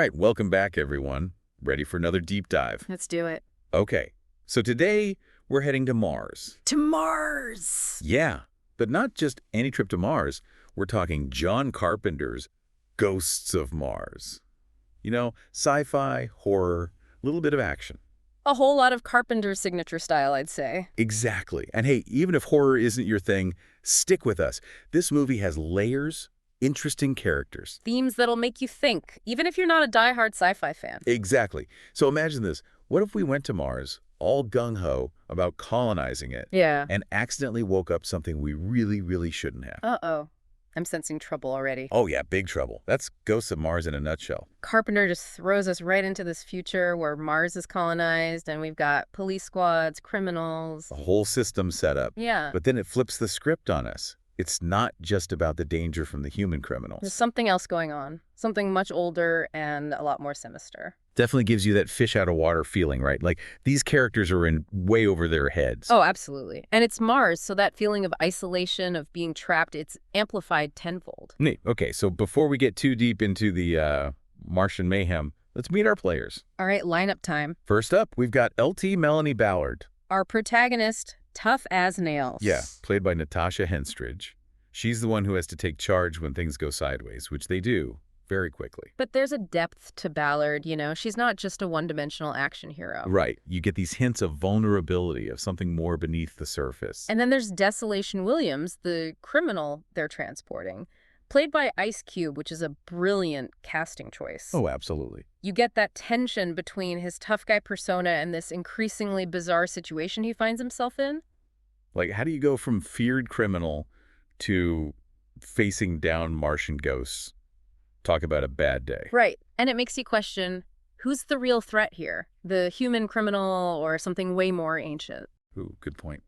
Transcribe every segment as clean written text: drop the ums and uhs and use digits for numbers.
right, welcome back, everyone. Ready for another deep dive? Let's do it. Okay, so today we're heading to Mars. To Mars! Yeah, but not just any trip to Mars. We're talking John Carpenter's Ghosts of Mars. You know, sci-fi, horror, little bit of action. A whole lot of Carpenter's signature style, I'd say. Exactly. And hey, even if horror isn't your thing, stick with us. This movie has layers, interesting characters. Themes that'll make you think, even if you're not a diehard sci-fi fan. Exactly. So imagine this. What if we went to Mars, all gung-ho about colonizing it, Yeah. and accidentally woke up something we really, really shouldn't have? Uh-oh. I'm sensing trouble already. Oh yeah, big trouble. That's Ghosts of Mars in a nutshell. Carpenter just throws us right into this future where Mars is colonized and we've got police squads, criminals. A whole system set up. Yeah. But then it flips the script on us. It's not just about the danger from the human There's criminals. something else going on. Something much older and a lot more sinister. Definitely gives you that fish out of water feeling, right? Like these characters are in way over their heads. Oh, absolutely. And it's Mars, so that feeling of isolation, of being trapped, it's amplified tenfold. Neat. Okay, so before we get too deep into the Martian mayhem, let's meet our players. All right, lineup time. First up, we've got LT Melanie Ballard. Our protagonist, tough as nails. Yeah, played by Natasha Henstridge. She's the one who has to take charge when things go sideways, which they do very quickly. But there's a depth to Ballard, you know? She's not just a one-dimensional action hero. Right. You get these hints of vulnerability, of something more beneath the surface. And then there's Desolation Williams, the criminal they're transporting, played by Ice Cube, which is a brilliant casting choice. Oh, absolutely. You get that tension between his tough guy persona and this increasingly bizarre situation he finds himself in. Like, how do you go from feared criminal to facing down Martian ghosts? Talk about a bad day. Right. And it makes you question, who's the real threat here? The human criminal or something way more ancient? Ooh, good point.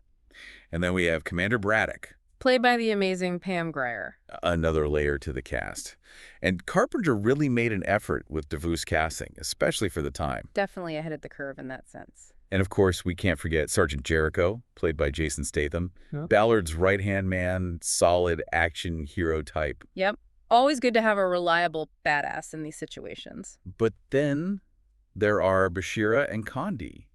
And then we have Commander Braddock. Played by the amazing Pam Grier. Another layer to the cast. And Carpenter really made an effort with diverse casting, especially for the time. Definitely ahead of the curve in that sense. And of course, we can't forget Sergeant Jericho, played by Jason Statham. Yep. Ballard's right-hand man, solid action hero type. Yep. Always good to have a reliable badass in these situations. But then there are Bashira and Condi.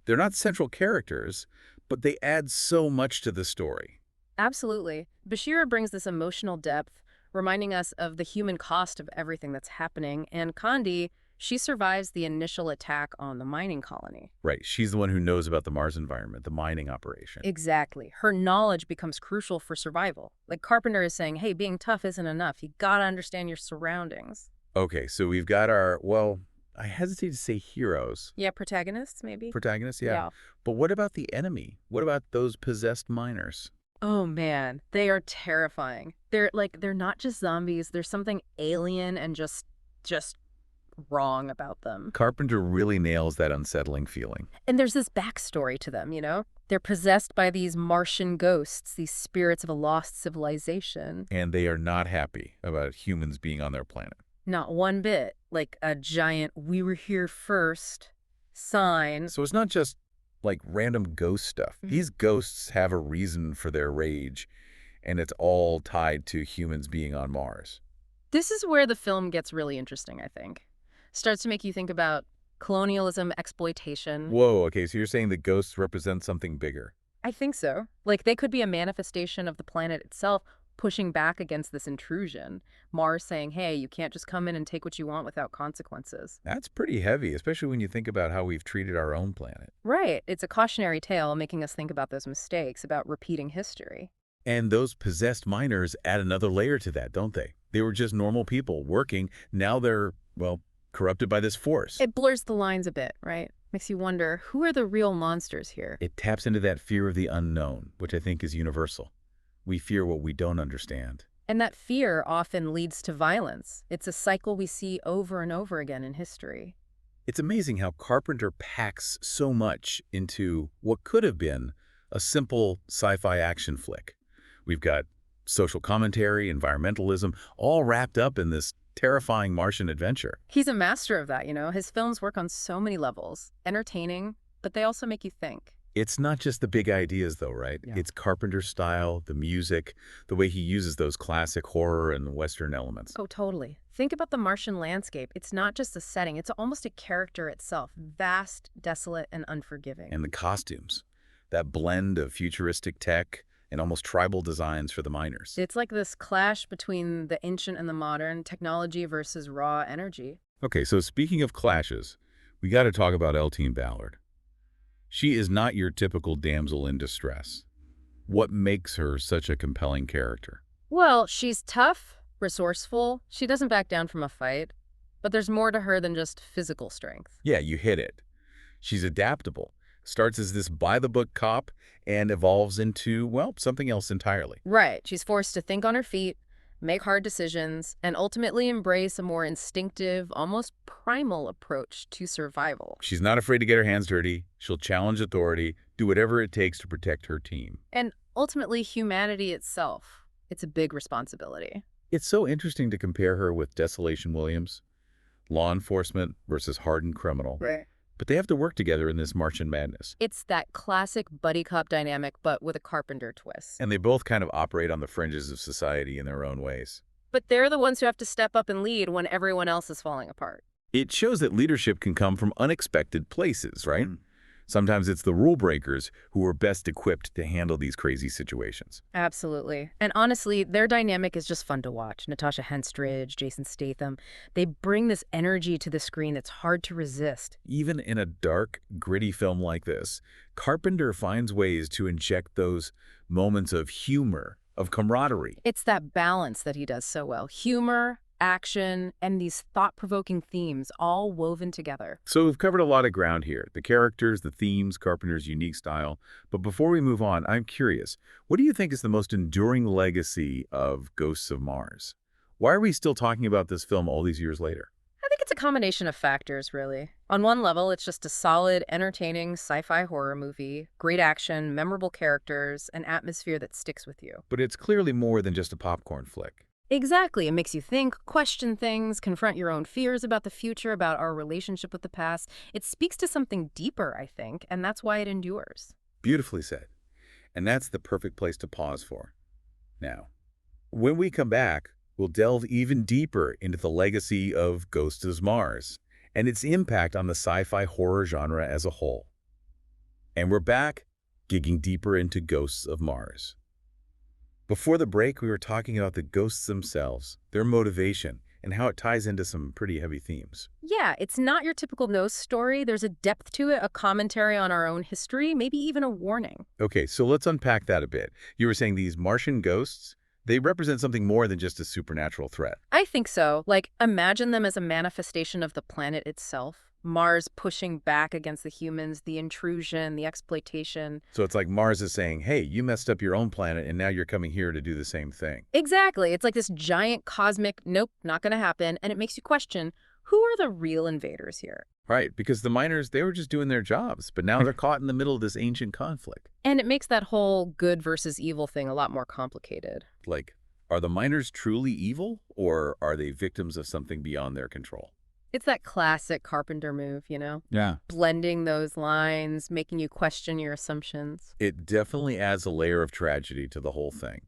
They're not central characters, but they add so much to the story. Absolutely. Bashira brings this emotional depth, reminding us of the human cost of everything that's happening. And Condi, she survives the initial attack on the mining colony. Right. She's the one who knows about the Mars environment, the mining operation. Exactly. Her knowledge becomes crucial for survival. Like Carpenter is saying, hey, being tough isn't enough. You gotta understand your surroundings. Okay, so we've got our, well, I hesitate to say heroes. Yeah, protagonists, maybe? Protagonists, yeah. But what about the enemy? What about those possessed miners? Oh, man. They are terrifying. They're not just zombies. There's something alien and just wrong about them. Carpenter really nails that unsettling feeling. And there's this backstory to them, you know? They're possessed by these Martian ghosts, these spirits of a lost civilization. And they are not happy about humans being on their planet. Not one bit. Like a giant "we were here first" sign. So it's not just like random ghost stuff. These ghosts have a reason for their rage, and it's all tied to humans being on Mars. This is where the film gets really interesting, I think. Starts to make you think about colonialism, exploitation. Whoa, okay, so you're saying the ghosts represent something bigger. I think so. Like, they could be a manifestation of the planet itself pushing back against this intrusion. Mars saying, hey, you can't just come in and take what you want without consequences. That's pretty heavy, especially when you think about how we've treated our own planet. Right. It's a cautionary tale making us think about those mistakes, about repeating history. And those possessed miners add another layer to that, don't they? They were just normal people working. Now they're, well, corrupted by this force. It blurs the lines a bit, right? Makes you wonder, who are the real monsters here? It taps into that fear of the unknown, which I think is universal. We fear what we don't understand. And that fear often leads to violence. It's a cycle we see over and over again in history. It's amazing how Carpenter packs so much into what could have been a simple sci-fi action flick. We've got social commentary, environmentalism, all wrapped up in this terrifying Martian adventure. He's a master of that, you know? His films work on so many levels. Entertaining, but they also make you think. It's not just the big ideas, though, right? Yeah. It's Carpenter's style, the music, the way he uses those classic horror and Western elements. Oh, totally. Think about the Martian landscape. It's not just a setting, it's almost a character itself. Vast, desolate, and unforgiving. And the costumes, that blend of futuristic tech and almost tribal designs for the miners. It's like this clash between the ancient and the modern, technology versus raw energy. Okay, so speaking of clashes, we got to talk about Eltine Ballard. She is not your typical damsel in distress. What makes her such a compelling character? Well, she's tough, resourceful. She doesn't back down from a fight. But there's more to her than just physical strength. Yeah, you hit it. She's adaptable, starts as this by-the-book cop and evolves into, well, something else entirely. Right. She's forced to think on her feet, make hard decisions, and ultimately embrace a more instinctive, almost primal approach to survival. She's not afraid to get her hands dirty. She'll challenge authority, do whatever it takes to protect her team. And ultimately, humanity itself. It's a big responsibility. It's so interesting to compare her with Desolation Williams, law enforcement versus hardened criminal. Right. But they have to work together in this Martian madness. It's that classic buddy cop dynamic, but with a Carpenter twist. And they both kind of operate on the fringes of society in their own ways. But they're the ones who have to step up and lead when everyone else is falling apart. It shows that leadership can come from unexpected places, right? Sometimes it's the rule breakers who are best equipped to handle these crazy situations. Absolutely. And honestly, their dynamic is just fun to watch. Natasha Henstridge, Jason Statham, they bring this energy to the screen that's hard to resist. Even in a dark, gritty film like this, Carpenter finds ways to inject those moments of humor, of camaraderie. It's that balance that he does so well. Humor, action, and these thought-provoking themes all woven together. So we've covered a lot of ground here. The characters, the themes, Carpenter's unique style. But before we move on, I'm curious, what do you think is the most enduring legacy of Ghosts of Mars? Why are we still talking about this film all these years later? I think it's a combination of factors, really. On one level, it's just a solid, entertaining sci-fi horror movie, great action, memorable characters, an atmosphere that sticks with you. But it's clearly more than just a popcorn flick. Exactly. It makes you think, question things, confront your own fears about the future, about our relationship with the past. It speaks to something deeper, I think, and that's why it endures. Beautifully said. And that's the perfect place to pause for. Now, when we come back, we'll delve even deeper into the legacy of Ghosts of Mars and its impact on the sci-fi horror genre as a whole. And we're back, digging deeper into Ghosts of Mars. Before the break, we were talking about the ghosts themselves, their motivation, and how it ties into some pretty heavy themes. Yeah, it's not your typical ghost story. There's a depth to it, a commentary on our own history, maybe even a warning. Okay, so let's unpack that a bit. You were saying these Martian ghosts, they represent something more than just a supernatural threat. I think so. Like, imagine them as a manifestation of the planet itself. Mars pushing back against the humans, the intrusion, the exploitation. So it's like Mars is saying, hey, you messed up your own planet and now you're coming here to do the same thing. Exactly. It's like this giant cosmic, nope, not going to happen. And it makes you question, who are the real invaders here? Right, because the miners, they were just doing their jobs, but now they're caught in the middle of this ancient conflict. And it makes that whole good versus evil thing a lot more complicated. Like, are the miners truly evil, or are they victims of something beyond their control? It's that classic Carpenter move, you know? Yeah. Blending those lines, making you question your assumptions. It definitely adds a layer of tragedy to the whole thing.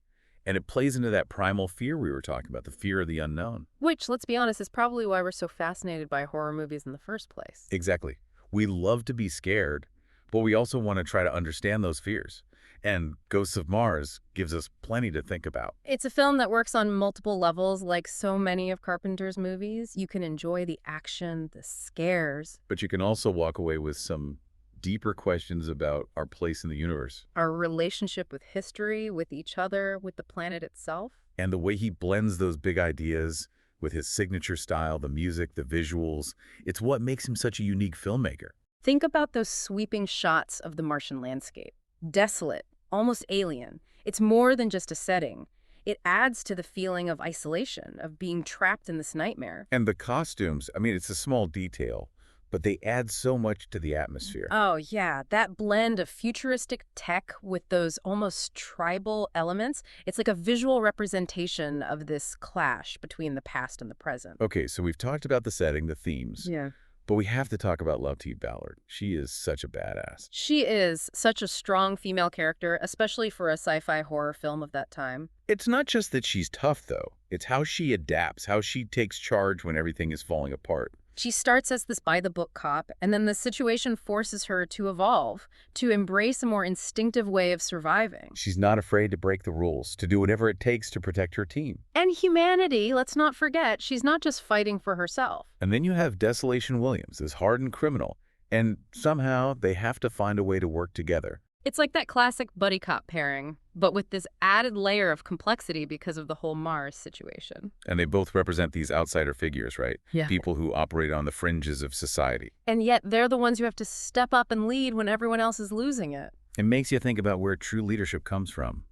And it plays into that primal fear we were talking about, the fear of the unknown. Which, let's be honest, is probably why we're so fascinated by horror movies in the first place. Exactly. We love to be scared, but we also want to try to understand those fears. And Ghosts of Mars gives us plenty to think about. It's a film that works on multiple levels, like so many of Carpenter's movies. You can enjoy the action, the scares. But you can also walk away with some deeper questions about our place in the universe. Our relationship with history, with each other, with the planet itself. And the way he blends those big ideas with his signature style, the music, the visuals, it's what makes him such a unique filmmaker. Think about those sweeping shots of the Martian landscape. Desolate, almost alien. It's more than just a setting. It adds to the feeling of isolation, of being trapped in this nightmare. And the costumes, I mean, it's a small detail, but they add so much to the atmosphere. Oh, yeah. That blend of futuristic tech with those almost tribal elements, it's like a visual representation of this clash between the past and the present. Okay, so we've talked about the setting, the themes. Yeah. But we have to talk about Love Ballard. She is such a badass. She is such a strong female character, especially for a sci-fi horror film of that time. It's not just that she's tough, though. It's how she adapts, how she takes charge when everything is falling apart. She starts as this by-the-book cop, and then the situation forces her to evolve, to embrace a more instinctive way of surviving. She's not afraid to break the rules, to do whatever it takes to protect her team. And humanity, let's not forget, she's not just fighting for herself. And then you have Desolation Williams, this hardened criminal, and somehow they have to find a way to work together. It's like that classic buddy cop pairing, but with this added layer of complexity because of the whole Mars situation. And they both represent these outsider figures, right? Yeah. People who operate on the fringes of society. And yet they're the ones who have to step up and lead when everyone else is losing it. It makes you think about where true leadership comes from.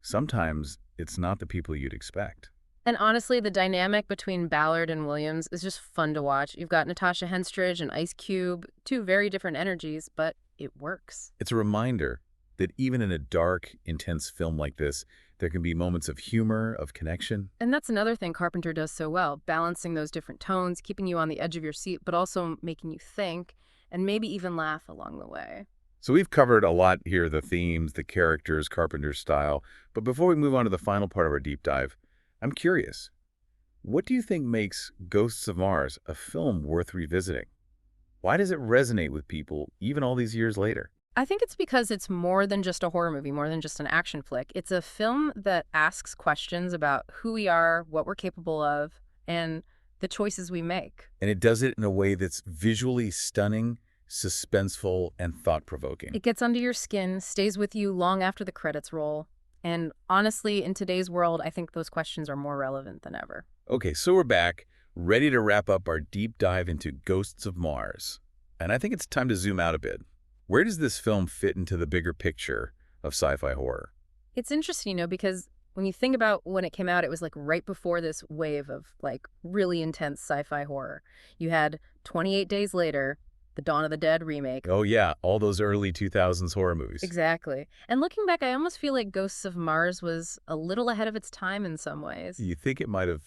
Sometimes it's not the people you'd expect. And honestly, the dynamic between Ballard and Williams is just fun to watch. You've got Natasha Henstridge and Ice Cube, two very different energies, but it works. It's a reminder that even in a dark, intense film like this, there can be moments of humor, of connection. And that's another thing Carpenter does so well, balancing those different tones, keeping you on the edge of your seat, but also making you think and maybe even laugh along the way. So we've covered a lot here, the themes, the characters, Carpenter's style. But before we move on to the final part of our deep dive, I'm curious, what do you think makes Ghosts of Mars a film worth revisiting? Why does it resonate with people even all these years later? I think it's because it's more than just a horror movie, more than just an action flick. It's a film that asks questions about who we are, what we're capable of, and the choices we make. And it does it in a way that's visually stunning, suspenseful, and thought-provoking. It gets under your skin, stays with you long after the credits roll. And honestly, in today's world, I think those questions are more relevant than ever. Okay, so we're back, ready to wrap up our deep dive into Ghosts of Mars. And I think it's time to zoom out a bit. Where does this film fit into the bigger picture of sci-fi horror? It's interesting, because when you think about when it came out, it was like right before this wave of like really intense sci-fi horror. You had 28 Days Later, the Dawn of the Dead remake. Oh yeah, all those early 2000s horror movies. Exactly. And looking back, I almost feel like Ghosts of Mars was a little ahead of its time in some ways. You think it might have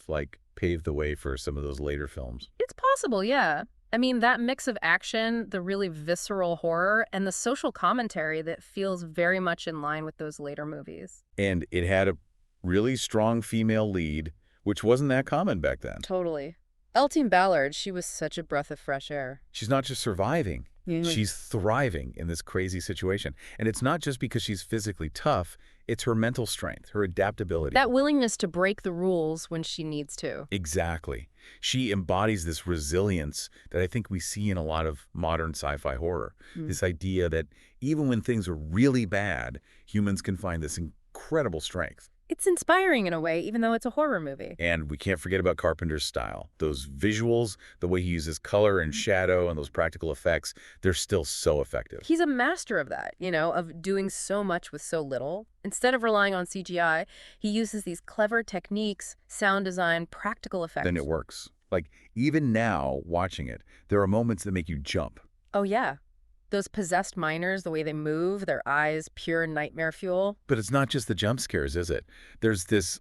paved the way for some of those later films? It's possible, yeah. I mean, that mix of action, the really visceral horror, and the social commentary that feels very much in line with those later movies. And it had a really strong female lead, which wasn't that common back then. Totally. Eltine Ballard, she was such a breath of fresh air. She's not just surviving, Mm. she's thriving in this crazy situation. And it's not just because she's physically tough, it's her mental strength, her adaptability. That willingness to break the rules when she needs to. Exactly. She embodies this resilience that I think we see in a lot of modern sci-fi horror. This idea that even when things are really bad, humans can find this incredible strength. It's inspiring in a way, even though it's a horror movie. And we can't forget about Carpenter's style. Those visuals, the way he uses color and shadow and those practical effects, they're still so effective. He's a master of that, of doing so much with so little. Instead of relying on CGI, he uses these clever techniques, sound design, practical effects. Then it works. Even now, watching it, there are moments that make you jump. Oh, yeah. Those possessed miners, the way they move, their eyes, pure nightmare fuel. But it's not just the jump scares, is it? There's this,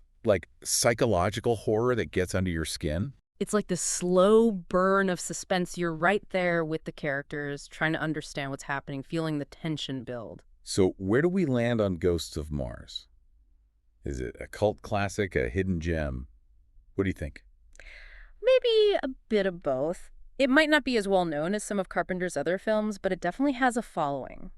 psychological horror that gets under your skin. It's like this slow burn of suspense. You're right there with the characters, trying to understand what's happening, feeling the tension build. So where do we land on Ghosts of Mars? Is it a cult classic, a hidden gem? What do you think? Maybe a bit of both. It might not be as well known as some of Carpenter's other films, but it definitely has a following.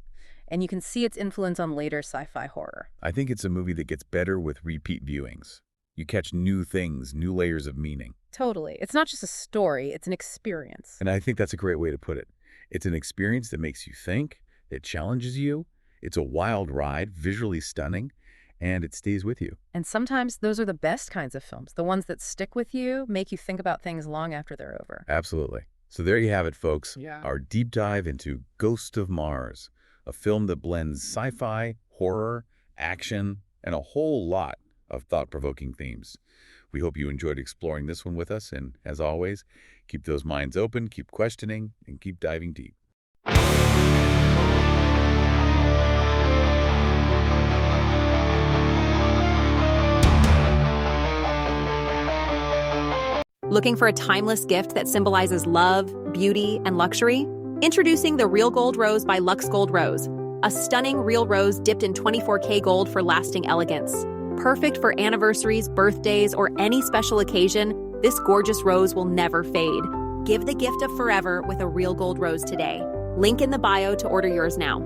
And you can see its influence on later sci-fi horror. I think it's a movie that gets better with repeat viewings. You catch new things, new layers of meaning. Totally. It's not just a story, it's an experience. And I think that's a great way to put it. It's an experience that makes you think, that challenges you. It's a wild ride, visually stunning, and it stays with you. And sometimes those are the best kinds of films, the ones that stick with you, make you think about things long after they're over. Absolutely. So there you have it, folks. Yeah. Our deep dive into Ghost of Mars, a film that blends sci-fi, horror, action, and a whole lot of thought-provoking themes. We hope you enjoyed exploring this one with us, and as always, keep those minds open, keep questioning, and keep diving deep. Looking for a timeless gift that symbolizes love, beauty, and luxury? Introducing the Real Gold Rose by Luxe Gold Rose, a stunning real rose dipped in 24K gold for lasting elegance. Perfect for anniversaries, birthdays, or any special occasion, this gorgeous rose will never fade. Give the gift of forever with a Real Gold Rose today. Link in the bio to order yours now.